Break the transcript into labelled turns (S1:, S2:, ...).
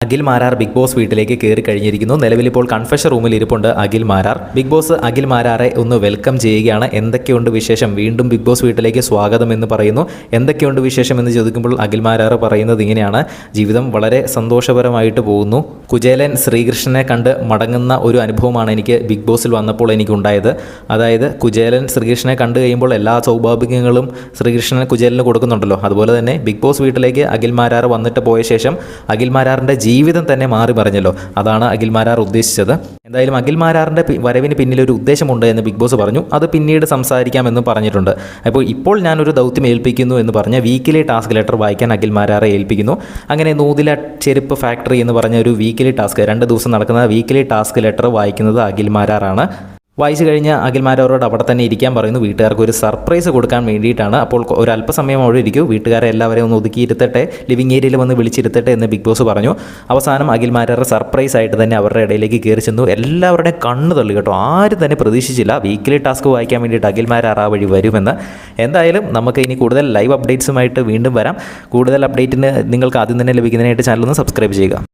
S1: Akhil Marar big boss വീട്ടിലേക്ക് കയറി കഴിഞ്ഞിരിക്കുന്നു. നിലവിലിപ്പോൾ കൺഫെഷൻ റൂമിൽ ഇരിപ്പുണ്ട് അഖിൽ മാരാർ. ബിഗ് ബോസ് അഖിൽ മാരാറെ ഒന്ന് വെൽക്കം ചെയ്യുകയാണ്. എന്തൊക്കെയുണ്ട് വിശേഷം, വീണ്ടും ബിഗ് ബോസ് വീട്ടിലേക്ക് സ്വാഗതം എന്ന് പറയുന്നു. എന്തൊക്കെയുണ്ട് വിശേഷം എന്ന് ചോദിക്കുമ്പോൾ അഖിൽ മാരാർ പറയുന്നത് ഇങ്ങനെയാണ്: ജീവിതം വളരെ സന്തോഷപരമായിട്ട് പോകുന്നു. കുചേലൻ ശ്രീകൃഷ്ണനെ കണ്ട് മടങ്ങുന്ന ഒരു അനുഭവമാണ് എനിക്ക് ബിഗ് ബോസിൽ വന്നപ്പോൾ എനിക്കുണ്ടായത്. അതായത് കുചേലൻ ശ്രീകൃഷ്ണനെ കണ്ടു കഴിയുമ്പോൾ എല്ലാ സൗഭാഗ്യങ്ങളും ശ്രീകൃഷ്ണൻ കുചേലന് കൊടുക്കുന്നുണ്ടല്ലോ, അതുപോലെ തന്നെ ബിഗ് ബോസ് വീട്ടിലേക്ക് അഖിൽ മാരാർ വന്നിട്ട് പോയ ശേഷം അഖിൽ മാരാറിൻ്റെ ജീവിതം തന്നെ മാറി മറിഞ്ഞല്ലോ. അതാണ് അഖിൽ മാരാർ ഉദ്ദേശിച്ചത്. എന്തായാലും അഖിൽ മാരാറിൻ്റെ വരവിന് പിന്നിലൊരു ഉദ്ദേശമുണ്ട് എന്ന് ബിഗ് ബോസ് പറഞ്ഞു. അത് പിന്നീട് സംസാരിക്കാമെന്നും പറഞ്ഞിട്ടുണ്ട്. അപ്പോൾ ഇപ്പോൾ ഞാനൊരു ദൗത്യം ഏൽപ്പിക്കുന്നു എന്ന് പറഞ്ഞ് വീക്കിലി ടാസ്ക് ലെറ്റർ വായിക്കാൻ അഖിൽ മാരാറെ ഏൽപ്പിക്കുന്നു. അങ്ങനെ നൂതില ചെരുപ്പ് ഫാക്ടറി എന്ന് പറഞ്ഞ ഒരു വീക്കിലി ടാസ്ക്, 2 ദിവസം നടക്കുന്ന വീക്കിലി ടാസ്ക് ലെറ്റർ വായിക്കുന്നത് അഖിൽ മാരാറാണ്. വായിച്ചു കഴിഞ്ഞ് അഖിൽ മാരാറോട് അവിടെ തന്നെ ഇരിക്കാൻ പറയുന്നു. വീട്ടുകാർക്ക് ഒരു സർപ്രൈസ് കൊടുക്കാൻ വേണ്ടിയിട്ടാണ്. അപ്പോൾ ഒരു അല്പസമയം അവിടെ ഇരിക്കൂ, വീട്ടുകാരെ എല്ലാവരെയും ഒന്ന് ഒതുക്കിയിരുത്തട്ടെ, ലിവിങ് ഏരിയയിൽ വന്ന് വിളിച്ചിരുത്തട്ടെ എന്ന് ബിഗ് ബോസ് പറഞ്ഞു. അവസാനം അഖിൽ മാരാർ സർപ്രൈസ് ആയിട്ട് തന്നെ അവരുടെ ഇടയിലേക്ക് കയറി ചെന്നു. എല്ലാവരുടെയും കണ്ണ് തള്ളി കേട്ടോ. ആരും തന്നെ പ്രതീക്ഷിച്ചില്ല വീക്കിലി ടാസ്ക് വായിക്കാൻ വേണ്ടിയിട്ട് അഖിൽ മാരാർ ആ വഴി വരുമെന്ന്. എന്തായാലും നമുക്ക് ഇനി കൂടുതൽ ലൈവ് അപ്ഡേറ്റ്സുമായിട്ട് വീണ്ടും വരാം. കൂടുതൽ അപ്ഡേറ്റിന് നിങ്ങൾക്ക് ആദ്യം തന്നെ ലഭിക്കുന്നതിനായിട്ട് ചാനൽ ഒന്ന് സബ്സ്ക്രൈബ് ചെയ്യുക.